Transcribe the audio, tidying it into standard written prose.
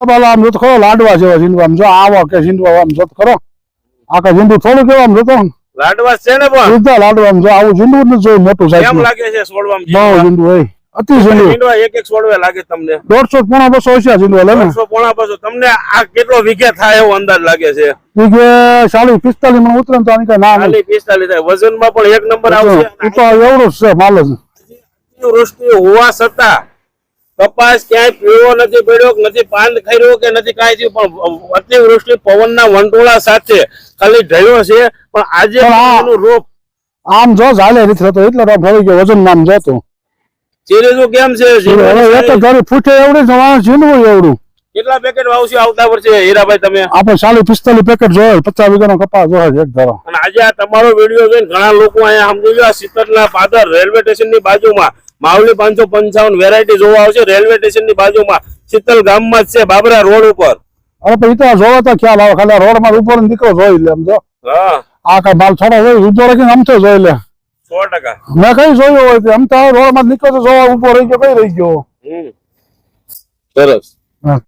આમ જો ખરો લાડવા જેવા ઝીંડવા આમ જો આવા કે ઝીંડવા આમ જો ખરો આખા ઝીંડું થોડું કેવા આમ જોતો લાડવા છે ને પણ સીધા લાડવા આમ જો આવું ઝીંડું નથી જોયું મોટું કેમ સાઈઝ લાગે છે છોડવામાં બહુ ઝીંડું હોય અતિ ઝીંડું ઝીંડવા એક એક છોડવે લાગે તમને 150 પોણા 200 હશે ઝીંડવા લે ને 100 પોણા પાછો તમને આ કેટલો વીઘે થાય એવો અંદાજ લાગે છે કે 40-45 માં ઉતરે તો આની કઈ ના નહીં 45 થાય વજનમાં પણ એક નંબર આવશે એ તો એવડું જ છે માલ જ વૃષ્ટિ હોવા છતાં કપાસ ક્યાંય પીળો નથી પડ્યો નથી પાંદ ખર્યો કે નથી કાંઈ થયું પણ અતિવૃષ્ટિ પવનના વંટોળા સાથે ખાલી ઢળ્યો છે પણ આજે એનું રોપ આમ જો ઝાલે નથી થતો એટલે રોપ ભરી ગયો વજન નામ જોતું ચીરેજું કેમ છે હવે એ તો ઘરે ફૂટે એવડું જ વાણ ઝીંડવું એવડું કેટલા પેકેટ વાવશે આવતા વર્ષે હીરાભાઈ તમે આપણે 40-45 પેકેટ જોઈએ 50 વીઘાનો કપાસ જોઈએ એક ધારો અને આજે આ તમારો વિડીયો જોઈને ઘણા લોકો અહીંયા સમજી લો સિત્તરના પાદર રેલવે સ્ટેશનની બાજુમાં માવલી 555 વેરાયટી જોવા આવશે રેલવે સ્ટેશનની બાજુમાં શીતલ ગામમાં જ છે બાબરા રોડ ઉપર અરે પછી તો જોવો તો ખ્યાલ આવે ખાલી રોડ માં ઉપર નીકળો જોઈ લે આમ જો હા આ કઈ માલ થોડો હોય ઉભો રાખીને આમ તો જોઈ લે 100% મેં કઈ જોયું હોય કે આમ તો રોડ માં નીકળો તો જોવા ઉભો રહી ગયો કઈ રહી ગયો સરસ હા